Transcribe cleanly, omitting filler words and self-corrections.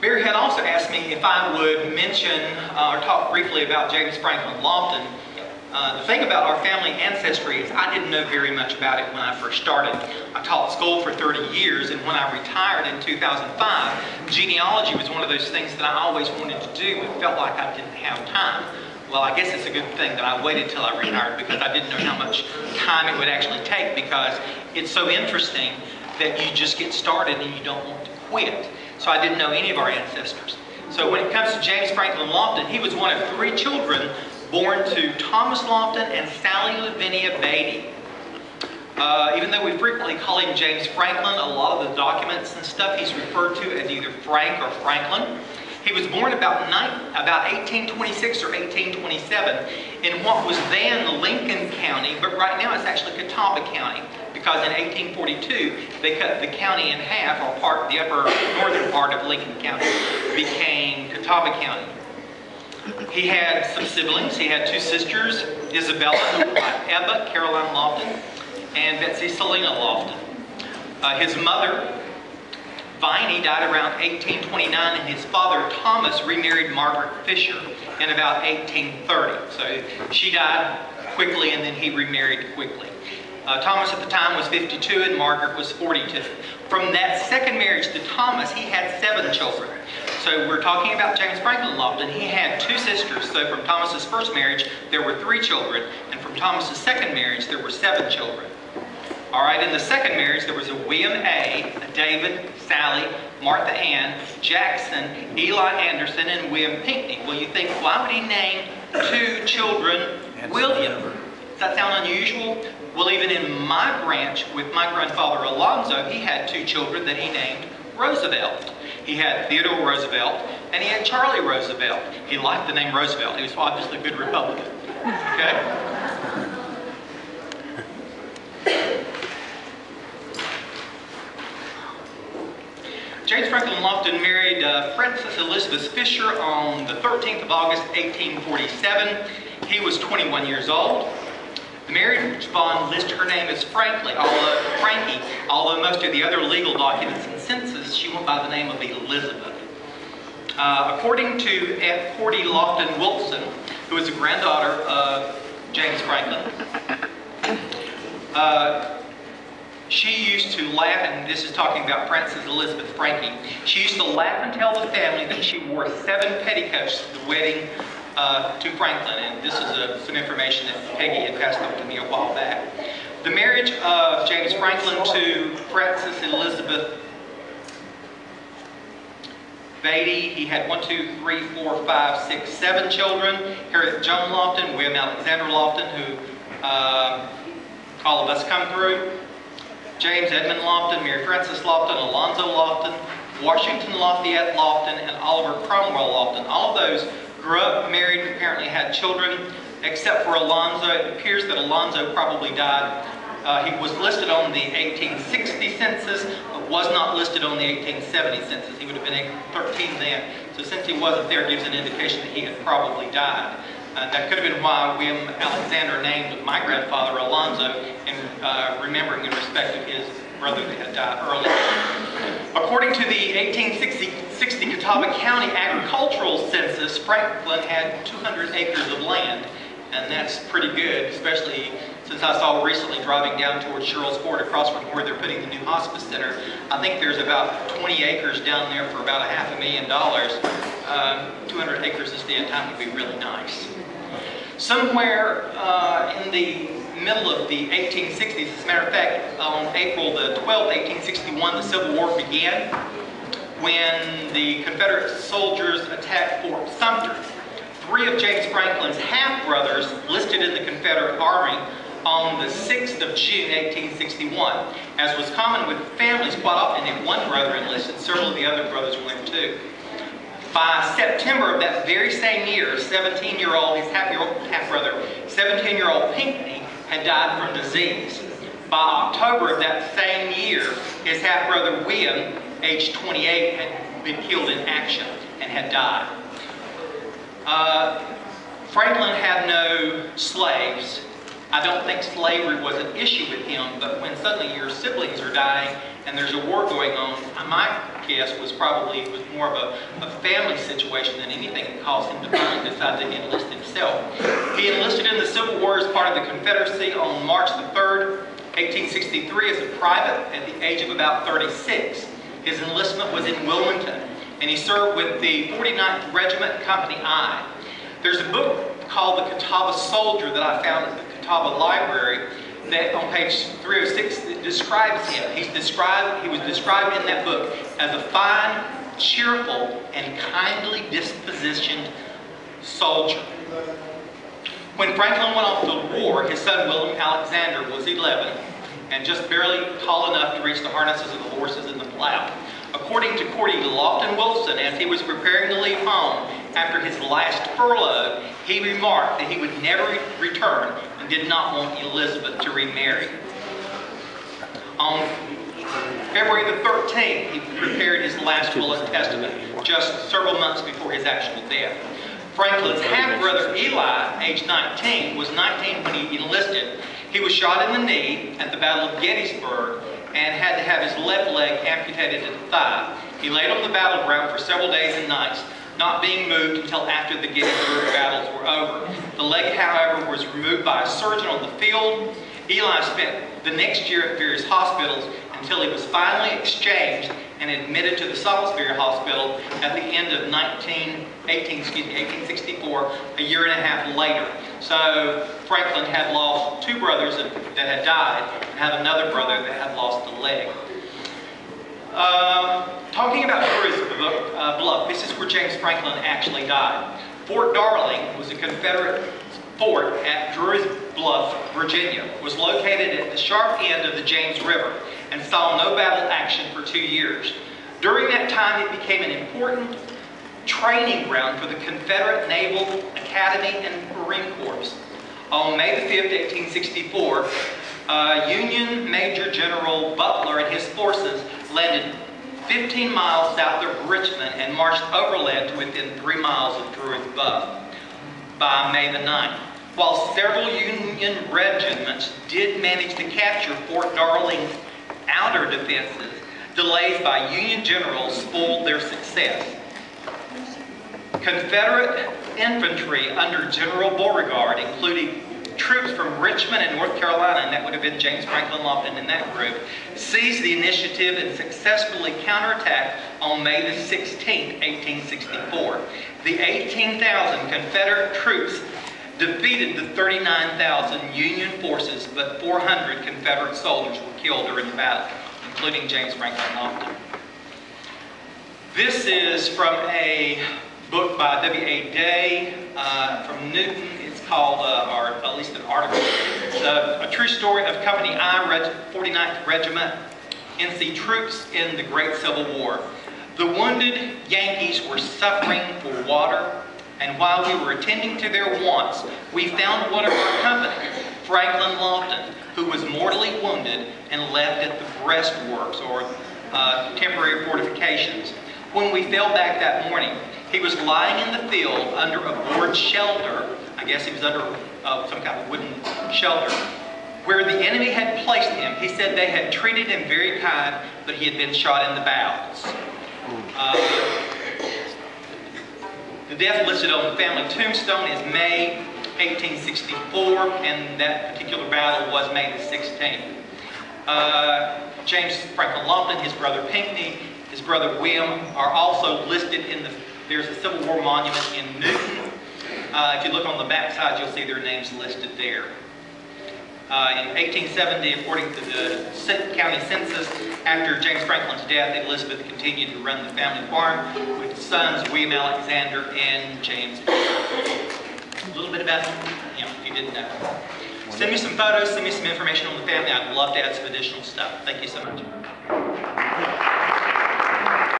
Barry had also asked me if I would mention or talk briefly about James Franklin Loftin. The thing about our family ancestry is I didn't know very much about it when I first started. I taught school for 30 years, and when I retired in 2005, genealogy was one of those things that I always wanted to do but felt like I didn't have time. Well, I guess it's a good thing that I waited till I retired because I didn't know how much time it would actually take, because it's so interesting that you just get started and you don't want to quit. So I didn't know any of our ancestors. So when it comes to James Franklin Loftin, he was one of 3 children born to Thomas Loftin and Sally Lavinia Beatty. Even though we frequently call him James Franklin, a lot of the documents and stuff he's referred to as either Frank or Franklin. He was born about 1826 or 1827 in what was then Lincoln County, but right now it's actually Catawba County, because in 1842 they cut the county in half, or the upper northern part of Lincoln County became Catawba County. He had some siblings. He had 2 sisters, Isabella, Ebba Caroline Loftin, and Betsy Selina Loftin. His mother, Viney, died around 1829, and his father, Thomas, remarried Margaret Fisher in about 1830. So she died quickly, and then he remarried quickly. Thomas at the time was 52, and Margaret was 42. From that second marriage to Thomas, he had 7 children. So we're talking about James Franklin Loftin. He had 2 sisters. So from Thomas's first marriage, there were 3 children, and from Thomas's second marriage, there were 7 children. All right, in the second marriage, there was a William A., a David, Sally, Martha Ann, Jackson, Eli Anderson, and William Pinckney. Well, you think, why would he name 2 children William? Does that sound unusual? Well, even in my branch with my grandfather Alonzo, he had 2 children that he named Roosevelt. He had Theodore Roosevelt, and he had Charlie Roosevelt. He liked the name Roosevelt. He was obviously a good Republican. Okay? James Franklin Loftin married Frances Elizabeth Fisher on the 13th of August, 1847. He was 21 years old. The marriage bond lists her name as Frankie, although most of the other legal documents and census, she went by the name of Elizabeth. According to Aunt Forty Loftin Wilson, who is a granddaughter of James Franklin, she used to laugh, and this is talking about Frances Elizabeth Frankie, she used to laugh and tell the family that she wore 7 petticoats to the wedding to Franklin, and this is some information that Peggy had passed on to me a while back. The marriage of James Franklin to Frances Elizabeth Beatty, he had 1, 2, 3, 4, 5, 6, 7 children. Harriet Joan Loftin, William Alexander Loftin, who all of us come through. James Edmund Loftin, Mary Frances Loftin, Alonzo Loftin, Washington Lafayette Loftin, and Oliver Cromwell Loftin. All of those grew up, married, apparently had children, except for Alonzo. It appears that Alonzo probably died. He was listed on the 1860 census, but was not listed on the 1870 census. He would have been 13 then. So since he wasn't there, it gives an indication that he had probably died. That could have been why William Alexander named my grandfather Alonzo, in remembering in respect of his brother that had died early. According to the 1860 Catawba County Agricultural Census, Franklin had 200 acres of land, and that's pretty good, especially since I saw recently driving down towards Sherrills Ford across from where they're putting the new hospice center. I think there's about 20 acres down there for about $500,000. 200 acres this day and time would be really nice. Somewhere in the middle of the 1860s, as a matter of fact, on April the 12th, 1861, the Civil War began when the Confederate soldiers attacked Fort Sumter. 3 of James Franklin's half-brothers listed in the Confederate Army on the 6th of June, 1861. As was common with families, quite often if one brother enlisted, several of the other brothers went too. By September of that very same year, 17-year-old, his half-brother, 17-year-old Pinckney had died from disease. By October of that same year, his half-brother William, age 28, had been killed in action and had died. Franklin had no slaves. I don't think slavery was an issue with him, but when suddenly your siblings are dying and there's a war going on, my guess was probably it was more of a family situation than anything that caused him to finally decide to enlist himself. He enlisted in the Civil War as part of the Confederacy on March the 3rd, 1863 as a private at the age of about 36. His enlistment was in Wilmington, and he served with the 49th Regiment, Company I. There's a book called The Catawba Soldier that I found at the Catawba Library that on page 306 that describes him. He was described in that book as a fine, cheerful, and kindly dispositioned soldier. When Franklin went off to the war, his son William Alexander was 11 and just barely tall enough to reach the harnesses of the horses and the plow. According to Cordy Loftin Wilson, as he was preparing to leave home after his last furlough, he remarked that he would never return and did not want Elizabeth to remarry. On February the 13th, he prepared his last will and testament, just several months before his actual death. Franklin's half-brother Eli, age 19, was 19 when he enlisted. He was shot in the knee at the Battle of Gettysburg and had to have his left leg amputated at the thigh. He laid on the battleground for several days and nights, not being moved until after the Gettysburg battles were over. The leg, however, was removed by a surgeon on the field. Eli spent the next year at various hospitals until he was finally exchanged and admitted to the Salisbury Hospital at the end of 1864, a year and a half later. So Franklin had lost two brothers that had died and had another brother that had lost a leg. Talking about Drury's Bluff, this is where James Franklin actually died. Fort Darling was a Confederate fort at Drury's Bluff, Virginia. It was located at the sharp end of the James River and saw no battle action for 2 years. During that time, it became an important training ground for the Confederate Naval Academy and Marine Corps. On May the 5th, 1864, Union Major General Butler and his forces landed 15 miles south of Richmond and marched overland to within 3 miles of Drury's Bluff by May the 9th. While several Union regiments did manage to capture Fort Darling's outer defenses, delays by Union generals spoiled their success. Confederate infantry under General Beauregard, including troops from Richmond and North Carolina, and that would have been James Franklin Loftin in that group, seized the initiative and successfully counterattacked on May the 16th, 1864. The 18,000 Confederate troops defeated the 39,000 Union forces, but 400 Confederate soldiers were killed during the battle, including James Franklin Loftin. This is from a book by W.A. Day from Newton. It's called, or at least an article. It's a true story of Company I, 49th Regiment, NC troops in the Great Civil War. The wounded Yankees were suffering for water, and while we were attending to their wants, we found one of our company, Franklin Loftin, who was mortally wounded and left at the breastworks, or temporary fortifications. When we fell back that morning, he was lying in the field under a board shelter. I guess he was under some kind of wooden shelter, where the enemy had placed him. He said they had treated him very kind, but he had been shot in the bowels. The death listed on the family tombstone is May 1864, and that particular battle was May the 16th. James Franklin Loftin, his brother Pinckney, his brother William are also listed in there's a Civil War monument in Newton. If you look on the back side, you'll see their names listed there. In 1870, according to the county census, after James Franklin's death, Elizabeth continued to run the family farm with sons William Alexander and James. A little bit about him, if you didn't know. Send me some photos, send me some information on the family. I'd love to add some additional stuff. Thank you so much.